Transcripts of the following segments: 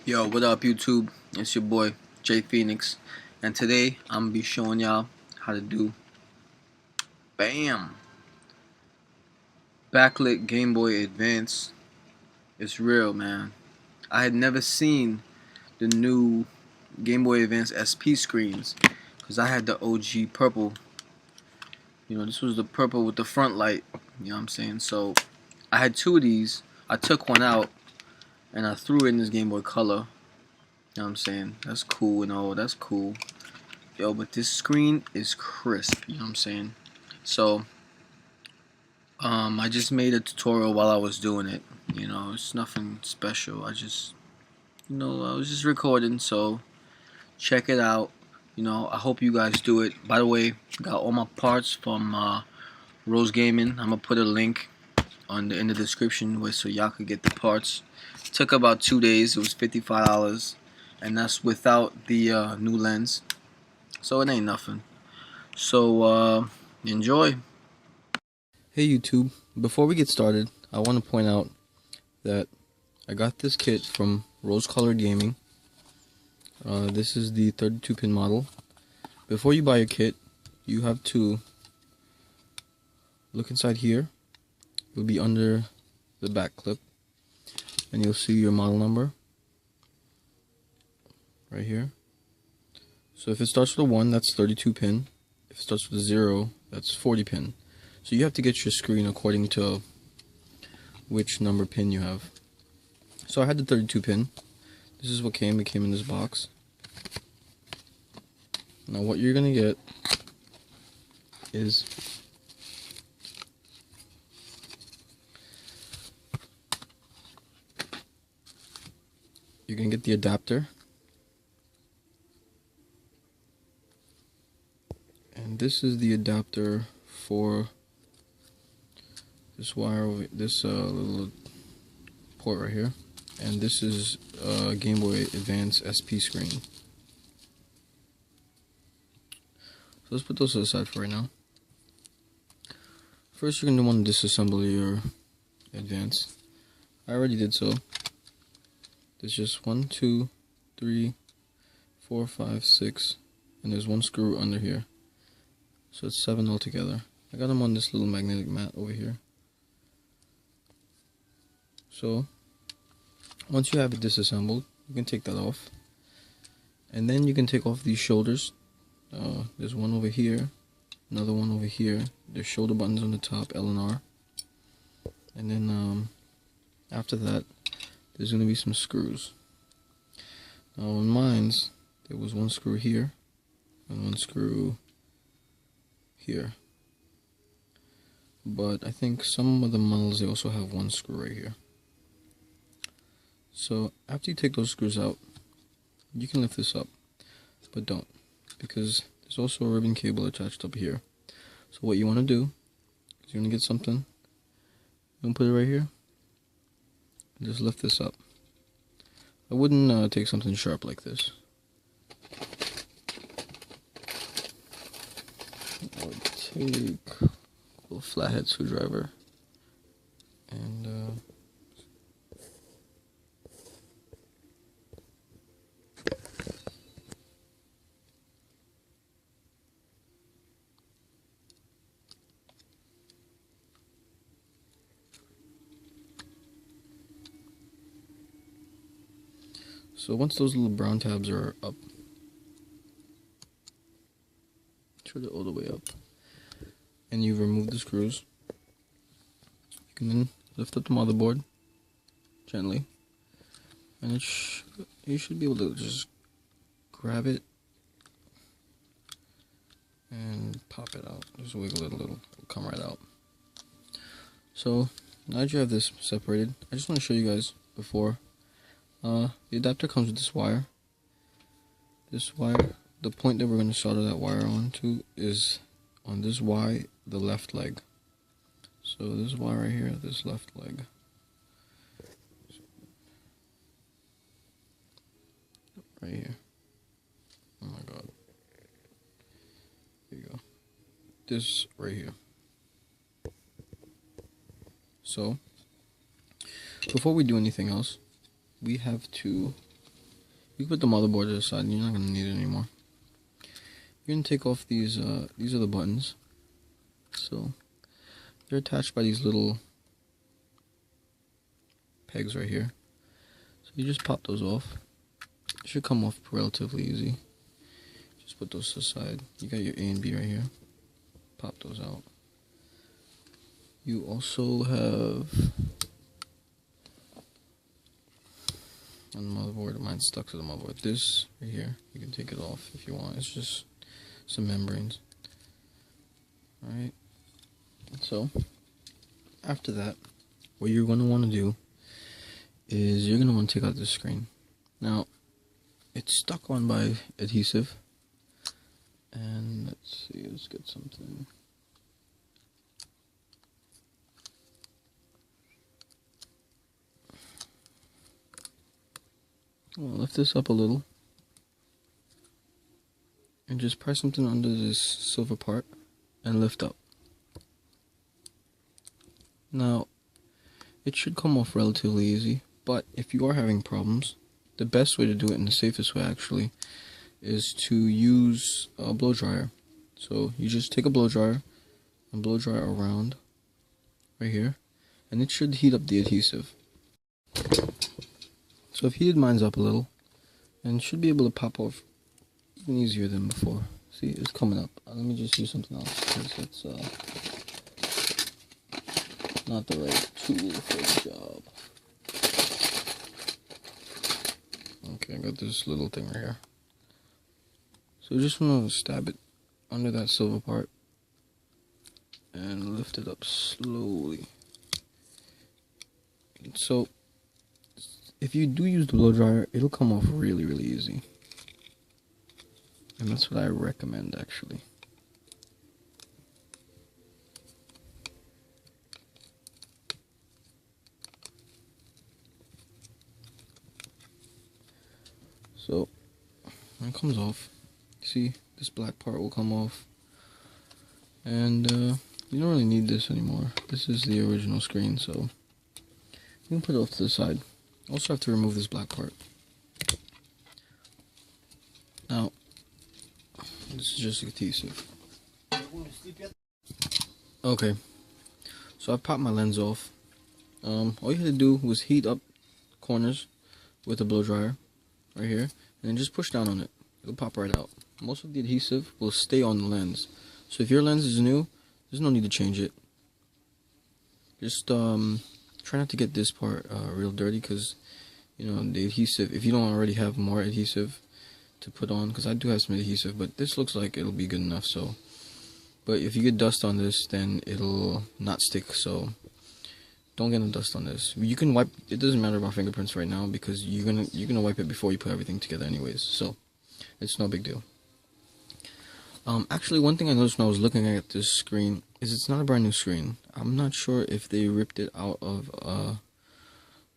Yo, what up YouTube? It's your boy Jay Phoenix, and today I'm gonna be showing y'all how to do backlit Game Boy Advance. It's real, man. I had never seen the new Game Boy Advance SP screens because I had the OG purple. This was the purple with the front light. You know what I'm saying? So I had two of these. I took one out and I threw it in this Game Boy Color. You know what I'm saying? That's cool and all. That's cool. Yo, but this screen is crisp. You know what I'm saying? So, I just made a tutorial while I was doing it. It's nothing special. I was just recording. So, check it out. I hope you guys do it. By the way, got all my parts from Rose Gaming. I'm gonna put a link in the description so y'all could get the parts. It took about 2 days. It was $55, and that's without the new lens. So it ain't nothing. So enjoy. Hey YouTube, before we get started, I want to point out that I got this kit from Rose Colored Gaming. This is the 32-pin model. Before you buy your kit, you have to look inside here. It'll be under the back clip, and you'll see your model number right here. So if it starts with a 1, that's 32-pin. If it starts with a 0, that's 40-pin. So you have to get your screen according to which number pin you have. So I had the 32-pin. This is what came. It came in this box. Now what you're going to get is you're going to get the adapter. And this is the adapter for this wire, this little port right here, and this is Game Boy Advance SP screen. So let's put those to the side for right now. First, you're going to want to disassemble your Advance. I already did so. There's just 1, 2, 3, 4, 5, 6, and there's one screw under here. So it's 7 altogether. I got them on this little magnetic mat over here. So once you have it disassembled, you can take that off. And then you can take off these shoulders. There's one over here, another one over here. There's shoulder buttons on the top, L and R. And then after that, there's going to be some screws. Now on mine's, there was one screw here and one screw here, but I think some of the models, they also have one screw right here. So after you take those screws out, you can lift this up, but don't, because there's also a ribbon cable attached up here. So what you want to do is you're going to get something and put it right here and just lift this up. I wouldn't take something sharp like this. I would take a little flathead screwdriver and so once those little brown tabs are up, turn it all the way up, and you've removed the screws, you can then lift up the motherboard gently, and you should be able to just grab it and pop it out. Just wiggle it a little, it'll come right out. So now that you have this separated, I just want to show you guys before. The adapter comes with this wire. This wire, the point that we're going to solder that wire onto is on this Y, the left leg. So this wire right here, this left leg. Right here. Oh my god. There you go. This right here. So, before we do anything else, we have to You can put the motherboard to the side, and you're not gonna need it anymore. You're gonna take off these are the buttons. So they're attached by these little pegs right here. So you just pop those off. It should come off relatively easy. Just put those to the side. You got your A and B right here. Pop those out. You also have on the motherboard, mine's stuck to the motherboard. This right here, you can take it off if you want. It's just some membranes. Alright. So after that, what you're gonna want to do is you're gonna want to take out this screen. Now it's stuck on by adhesive. And let's see, let's get something. I'll lift this up a little and just press something under this silver part and lift up. Now it should come off relatively easy, but if you are having problems, the best way to do it, and the safest way actually, is to use a blow dryer. So you just take a blow dryer and blow dry around right here, and it should heat up the adhesive. So I've heated mine up a little, and should be able to pop off even easier than before. See, it's coming up. Let me just use something else, because it's not the right tool for the job. Okay, I got this little thing right here. So just want to stab it under that silver part and lift it up slowly. So if you do use the blow dryer, it'll come off really, really easy. And that's what I recommend actually. So when it comes off, see, this black part will come off, and you don't really need this anymore. This is the original screen, so you can put it off to the side. Also have to remove this black part. Now this is just adhesive. Okay, so I popped my lens off. All you had to do was heat up corners with a blow dryer right here, and then just push down on it. It'll pop right out. Most of the adhesive will stay on the lens, so if your lens is new, there's no need to change it. Just try not to get this part real dirty, because you know the adhesive, if you don't already have more adhesive to put on, because I do have some adhesive, but this looks like it'll be good enough. So but if you get dust on this, then it'll not stick, so don't get no dust on this. You can wipe, it doesn't matter about fingerprints right now, because you're gonna wipe it before you put everything together anyways, so it's no big deal. Actually, one thing I noticed when I was looking at this screen is it's not a brand new screen. I'm not sure if they ripped it out of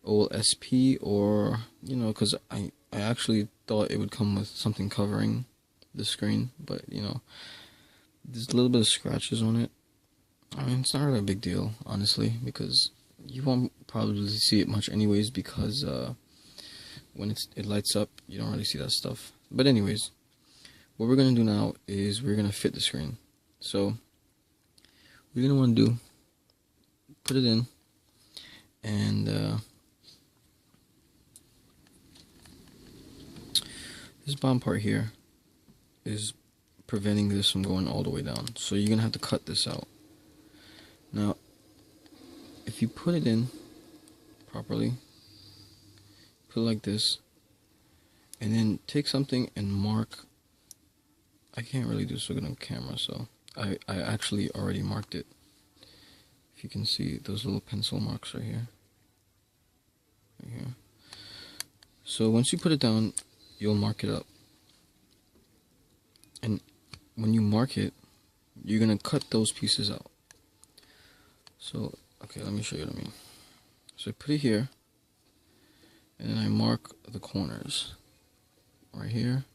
old SP, or you know, because I actually thought it would come with something covering the screen, but you know, there's a little bit of scratches on it. I mean, it's not really a big deal, honestly, because you won't probably see it much anyways, because when it lights up, you don't really see that stuff. But anyways, what we're gonna do now is we're gonna fit the screen. So what you're gonna want to do, put it in, and this bottom part here is preventing this from going all the way down, so you're gonna have to cut this out. Now if you put it in properly, put it like this, and then take something and mark. I can't really do so good on camera, so I actually already marked it. If you can see those little pencil marks right here. So once you put it down, you'll mark it up, and when you mark it, you're gonna cut those pieces out. So okay, let me show you what I mean. So I put it here, and then I mark the corners right here,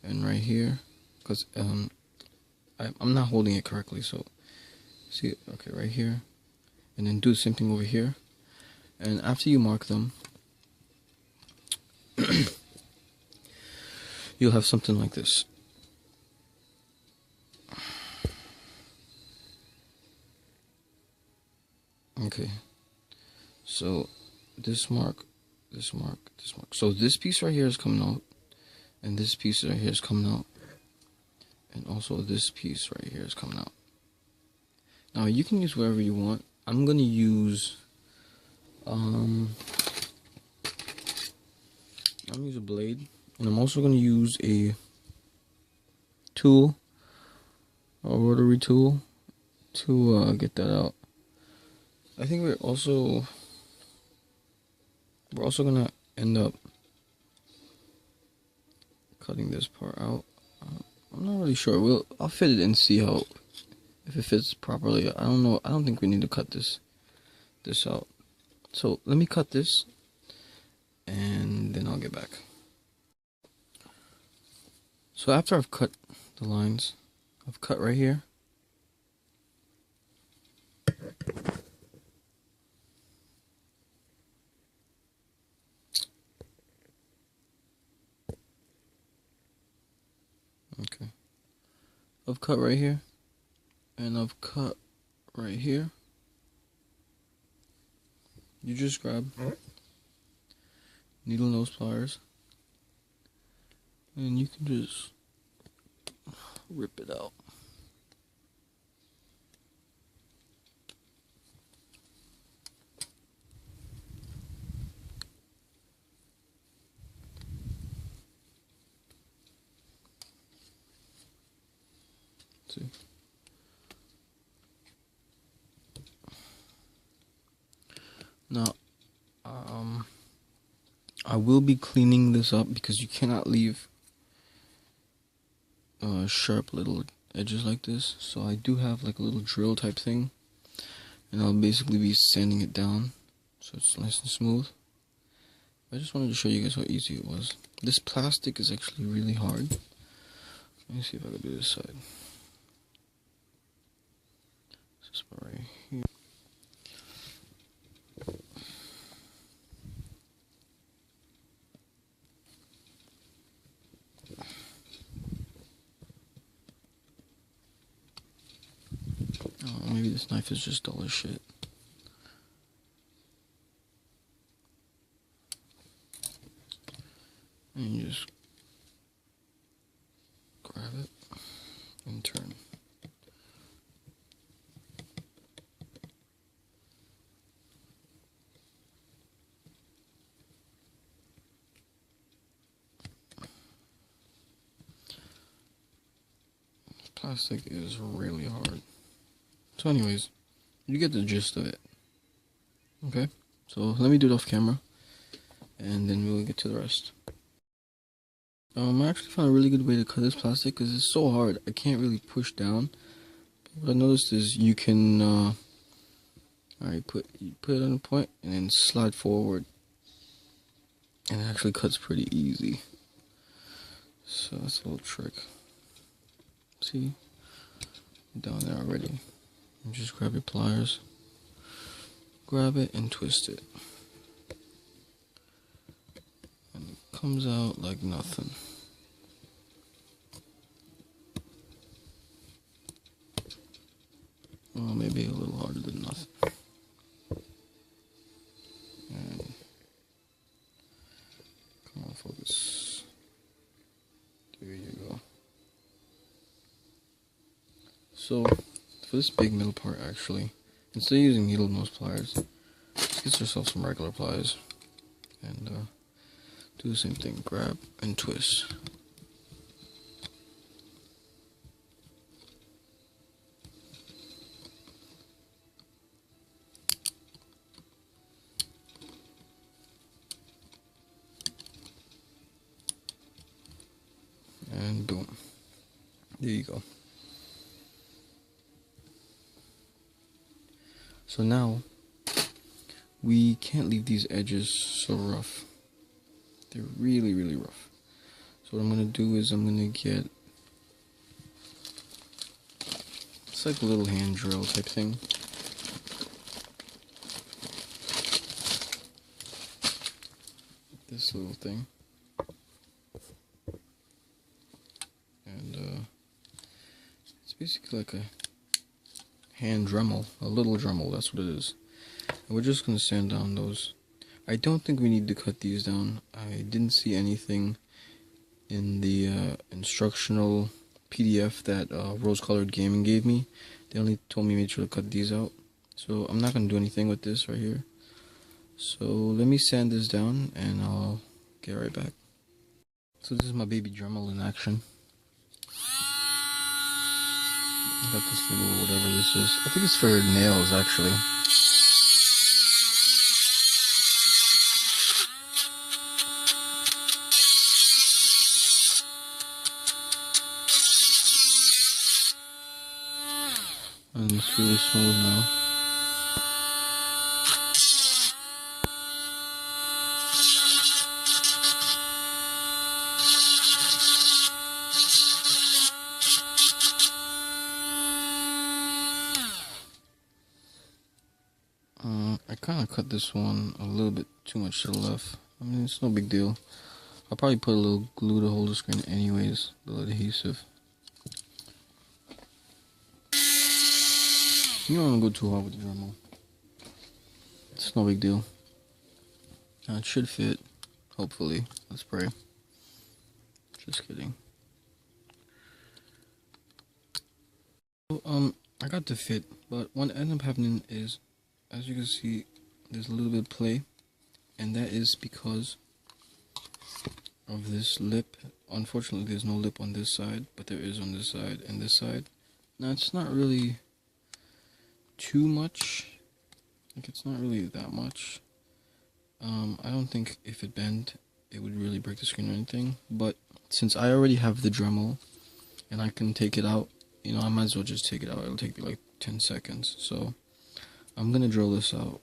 and right here, because I'm not holding it correctly. So see, okay, right here, and then do the same thing over here. And after you mark them, you'll have something like this. Okay, so this mark, this mark, this mark. So this piece right here is coming out, and this piece right here is coming out, and also this piece right here is coming out. Now you can use whatever you want. I'm gonna use I'm gonna use a blade, and I'm also gonna use a tool, a rotary tool, to get that out. I think we're also gonna end up cutting this part out. I'm not really sure. I'll fit it and see how, if it fits properly. I don't know. I don't think we need to cut this out. So let me cut this, and then I'll get back. So after I've cut the lines, I've cut right here. Okay. I've cut right here, and I've cut right here. You just grab needle nose pliers, and you can just rip it out. See? Now, I will be cleaning this up because you cannot leave sharp little edges like this. So I do have like a little drill type thing, and I'll basically be sanding it down so it's nice and smooth. I just wanted to show you guys how easy it was. This plastic is actually really hard. Let me see if I can do this side. This part right here. Oh, maybe this knife is just dull as shit. And you just grab it and turn. Plastic is really hard. So anyways, you get the gist of it. Okay? So let me do it off camera, and then we'll get to the rest. I actually found a really good way to cut this plastic because it's so hard. I can't really push down. What I noticed is you can, alright, put it on a point and then slide forward, and it actually cuts pretty easy. So that's a little trick. See, down there already. And just grab your pliers, grab it and twist it, and it comes out like nothing. Well, maybe a little harder than nothing. And come on, focus. There you go. So for this big middle part, actually, instead of using needle nose pliers, just get yourself some regular pliers and do the same thing. Grab and twist. And boom. There you go. So now, we can't leave these edges so rough. They're really, really rough. So what I'm going to do is I'm going to get, it's like a little hand drill type thing. This little thing. basically like a hand Dremel, a little Dremel, that's what it is. And we're just going to sand down those. I don't think we need to cut these down. I didn't see anything in the instructional PDF that Rose Colored Gaming gave me. They only told me make sure to cut these out. So I'm not going to do anything with this right here. So let me sand this down and I'll get right back. So this is my baby Dremel in action. I got this little whatever this is. I think it's for nails actually. And it's really smooth now. I kind of cut this one a little bit too much to the left. I mean, it's no big deal. I'll probably put a little glue to hold the screen anyways, a little adhesive. You don't want to go too hard with the Dremel. It's no big deal. Now it should fit, hopefully. Let's pray. Just kidding. So, I got the fit, but what ended up happening is, as you can see, there's a little bit of play, and that is because of this lip. Unfortunately, there's no lip on this side, but there is on this side and this side. Now, it's not really too much. Like, it's not really that much. I don't think if it bent, it would really break the screen or anything, but since I already have the Dremel, and I can take it out, you know, I might as well just take it out. It'll take me like 10 seconds, so I'm gonna drill this out,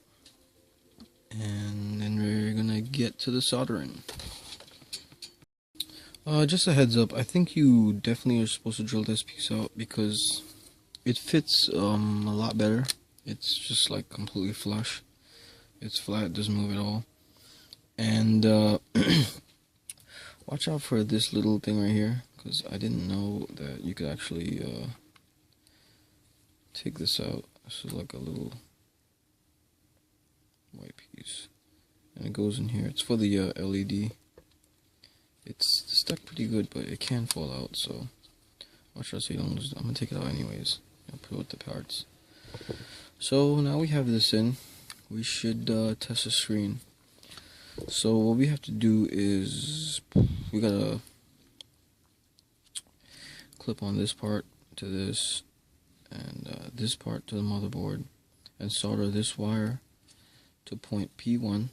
and then we're gonna get to the soldering. Just a heads up, I think you definitely are supposed to drill this piece out because it fits a lot better. It's just like completely flush. It's flat, doesn't move at all. And watch out for this little thing right here, because I didn't know that you could actually take this out. This is like a little white piece, and it goes in here. It's for the LED. It's stuck pretty good, but it can fall out, so watch out so you don't lose it. I'm gonna take it out anyways. I'll put it with the parts. So now we have this in, we should test the screen. So what we have to do is we gotta clip on this part to this, and this part to the motherboard, and solder this wire to point P1.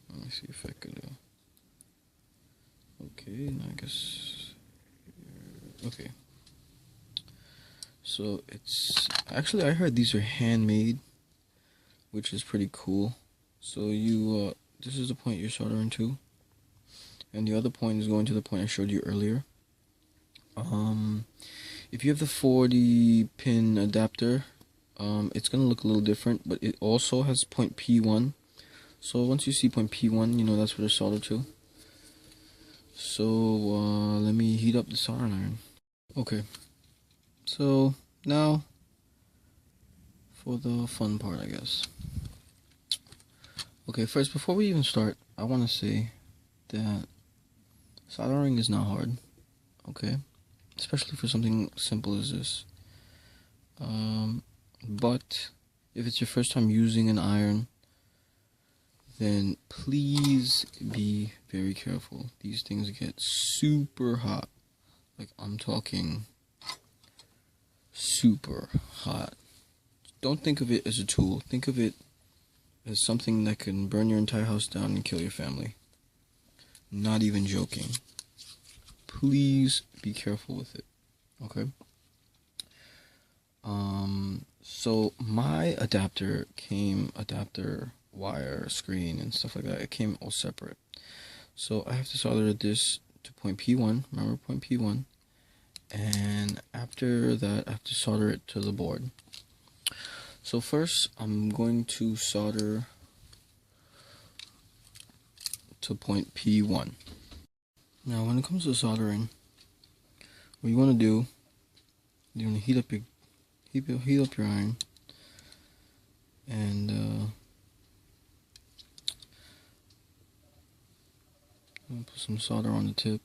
Let me see if I could. Okay, now I guess. Okay. So it's actually, I heard these are handmade, which is pretty cool. So you, this is the point you're soldering to, and the other point is going to the point I showed you earlier. If you have the 40 pin adapter, it's gonna look a little different, but it also has point P1. So once you see point P1, you know that's where to solder to. So let me heat up the soldering iron. Okay, so now for the fun part, I guess. Okay, first, before we even start, I want to say that soldering is not hard, okay? Especially for something simple as this. But if it's your first time using an iron, then please be very careful. These things get super hot. Like, I'm talking super hot. Don't think of it as a tool. Think of it as something that can burn your entire house down and kill your family. Not even joking. Please be careful with it. Okay? So my adapter came, adapter, wire, screen, and stuff like that, it came all separate. So I have to solder this to point P1, remember point P1, and after that I have to solder it to the board. So first I'm going to solder to point P1. Now when it comes to soldering, what you want to do You want to heat up your iron, and put some solder on the tip.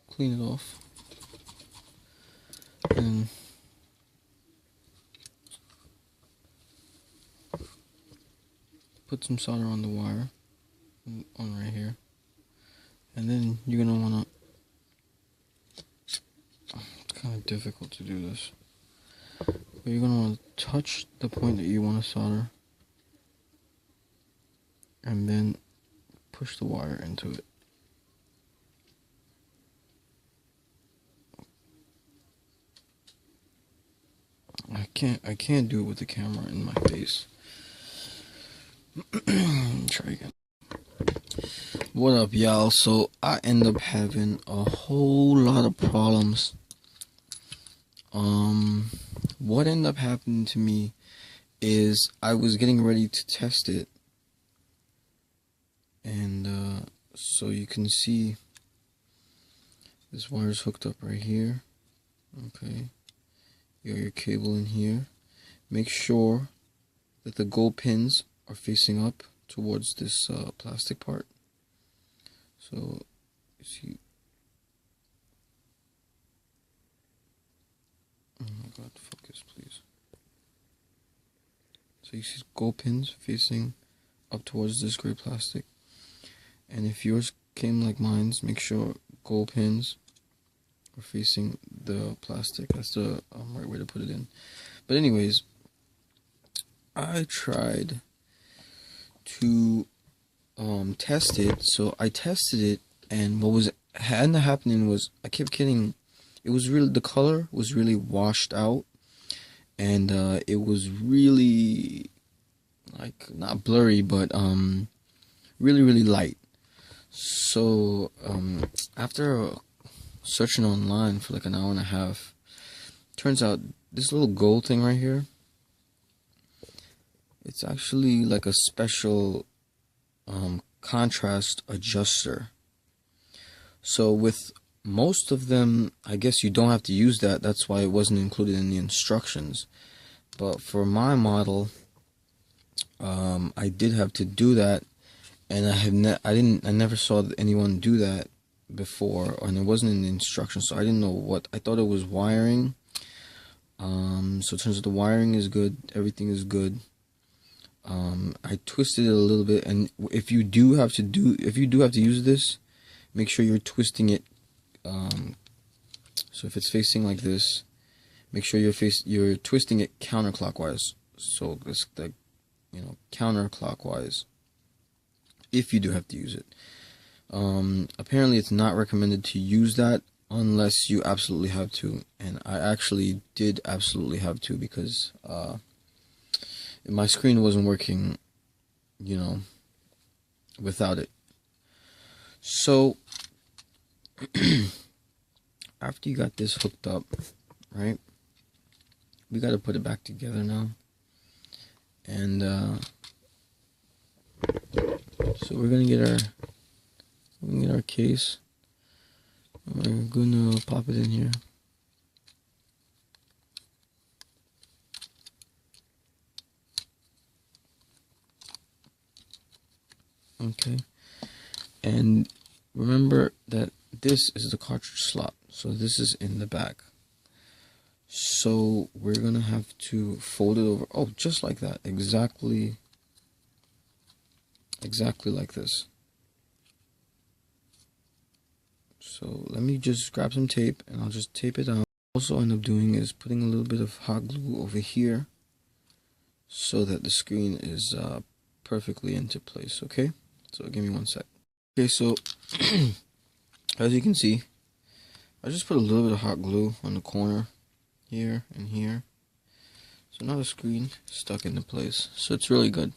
Clean it off, and put some solder on the wire, on right here, and then you're gonna wanna. It's kind of difficult to do this, but you're gonna want to touch the point that you want to solder, and then push the wire into it. I can't do it with the camera in my face. Try again. What up, y'all? So I end up having a whole lot of problems. What ended up happening to me is I was getting ready to test it, and so you can see this wire is hooked up right here. Okay, you got your cable in here. Make sure that the gold pins are facing up towards this plastic part. So you see, oh my god, focus please. So you see gold pins facing up towards this gray plastic, and if yours came like mine's, make sure gold pins are facing the plastic. That's the right way to put it in. But anyways, I tried to test it. So I tested it, and what was ended up happening was I kept getting, it was really, the color was really washed out, and it was really, like, not blurry, but really light. So after searching online for like an hour and a half, turns out this little gold thing right here, it's actually like a special contrast adjuster. So with most of them, I guess you don't have to use that. That's why it wasn't included in the instructions. But for my model, I did have to do that, and I never saw anyone do that before, and it wasn't in the instructions, so I didn't know what. I thought it was wiring. So it turns out the wiring is good, everything is good. I twisted it a little bit, and if you do have to use this, make sure you're twisting it. So if it's facing like this, make sure you're twisting it counterclockwise. So it's like, counterclockwise, if you do have to use it. Apparently it's not recommended to use that unless you absolutely have to, and I actually did absolutely have to, because my screen wasn't working, without it. So after you got this hooked up, right, we got to put it back together now, and so we're gonna get our case. We're gonna pop it in here. Okay, and remember that this is the cartridge slot, so this is in the back. So we're gonna have to fold it over. Oh, just like that, exactly like this. So let me just grab some tape, and I'll just tape it down. Also end up doing is putting a little bit of hot glue over here, so that the screen is perfectly into place. Okay, so give me 1 sec. Okay, so as you can see, I just put a little bit of hot glue on the corner here and here, so now the screen is stuck into place, so it's really good.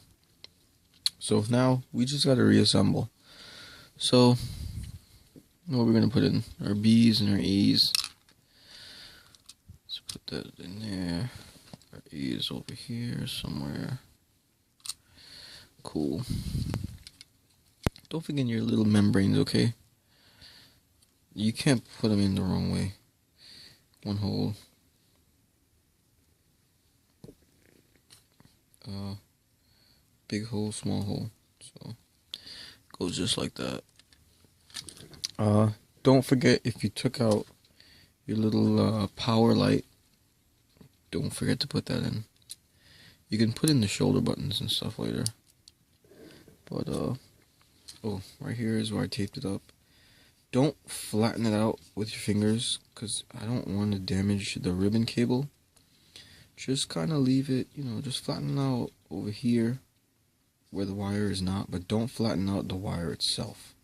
So now we just got to reassemble. So what we're gonna put in our B's and our E's. Let's put that in there. Our E is over here somewhere. Cool. Don't forget your little membranes, okay? You can't put them in the wrong way. One hole. Big hole, small hole. So goes just like that. Don't forget, if you took out your little power light, don't forget to put that in. You can put in the shoulder buttons and stuff later. But oh, right here is where I taped it up. Don't flatten it out with your fingers, because I don't want to damage the ribbon cable. Just kind of leave it, just flatten it out over here where the wire is not, but don't flatten out the wire itself.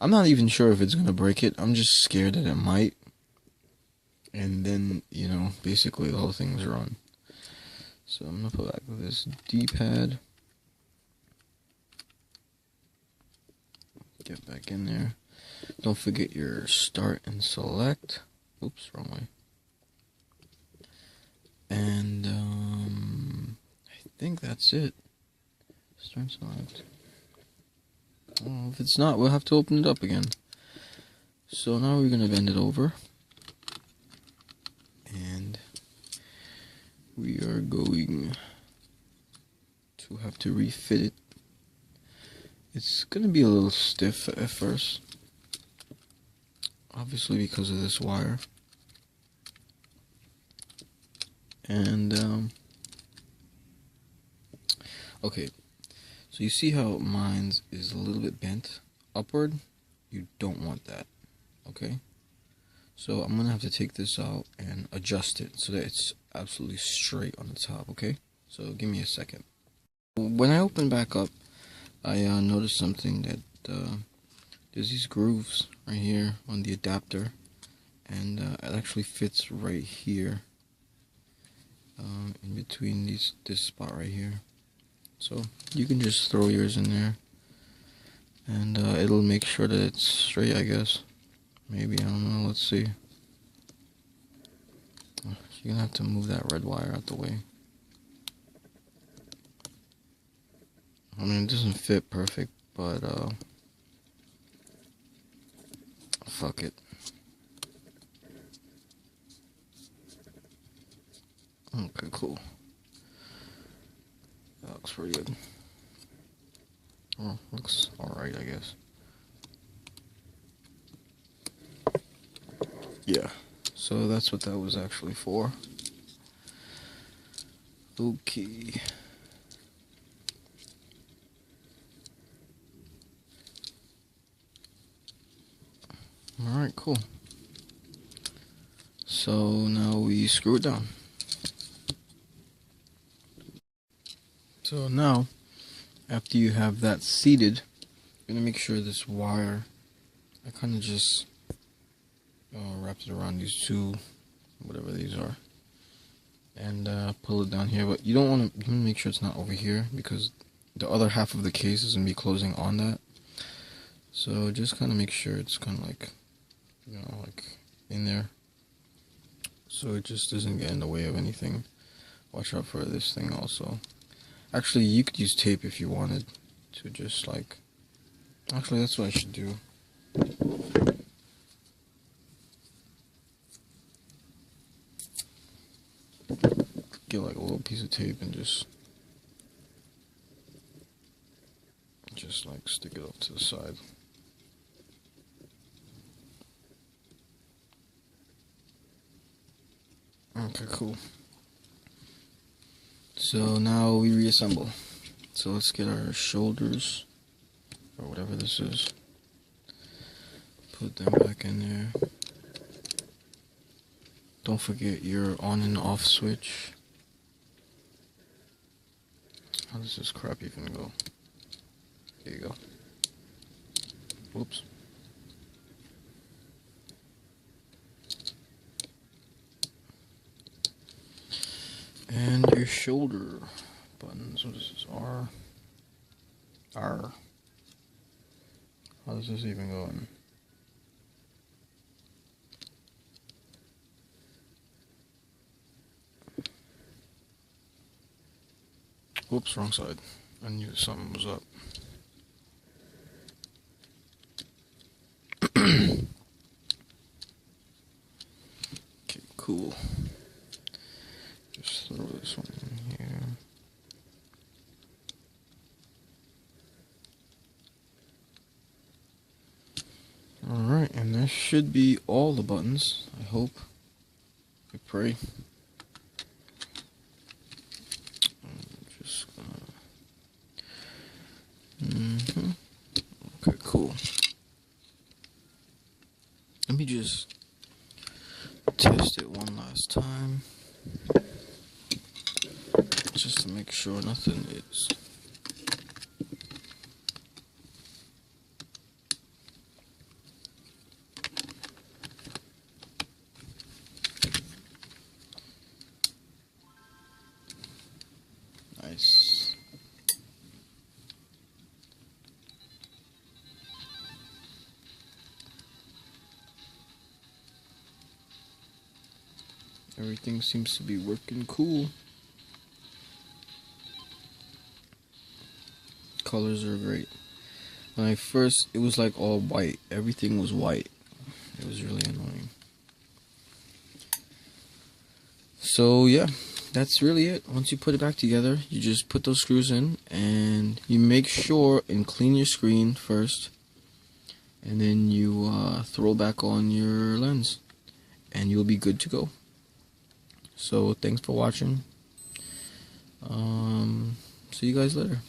I'm not even sure if it's going to break it. I'm just scared that it might. And then, basically the whole thing's run. So I'm going to put back this D-pad. Get back in there. Don't forget your start and select. Oops, wrong way. And I think that's it. Start and select. Oh, if it's not, we'll have to open it up again. So now we're gonna bend it over, and we are going to have to refit it. It's gonna be a little stiff at first, obviously because of this wire. And okay, so you see how mine's is a little bit bent upward? You don't want that, okay? So I'm gonna have to take this out and adjust it so that it's absolutely straight on the top, okay? So give me a second. When I open back up, I noticed something that there's these grooves right here on the adapter, and it actually fits right here, in between this spot right here. So you can just throw yours in there, and it'll make sure that it's straight, I guess. Maybe, I don't know, let's see. You're gonna have to move that red wire out the way. I mean, it doesn't fit perfect, but fuck it. Okay, cool. That looks pretty good. Well, looks alright, I guess. Yeah, so that's what that was actually for. Okay. Alright, cool. So now we screw it down. So now, after you have that seated, you're gonna make sure this wire, I kind of just wrapped it around these two, whatever these are, and pull it down here. But you don't want to, you want to make sure it's not over here, because the other half of the case is gonna be closing on that. So just kind of make sure it's kind of like, like in there, so it just doesn't get in the way of anything. Watch out for this thing also. Actually, you could use tape if you wanted to, just like, actually that's what I should do. Get like a little piece of tape and just like stick it off to the side. Okay, cool. So now we reassemble. So let's get our shoulders, or whatever this is. Put them back in there. Don't forget your on and off switch. How does this crap even go? There you go. Whoops. And your shoulder buttons. What is this? R. R. How does this even go in? Whoops, wrong side. I knew something was up. cool. Just throw this one in here. Alright, and that should be all the buttons, I hope. I pray. I'm just gonna... Okay, cool. Let me just test it one last time. Just to make sure nothing is... Nice. Everything seems to be working cool. Colors are great. When I first, it was like all white. Everything was white. It was really annoying. So yeah, that's really it. Once you put it back together, you just put those screws in and you make sure and clean your screen first. And then you throw back on your lens and you'll be good to go. So thanks for watching. See you guys later.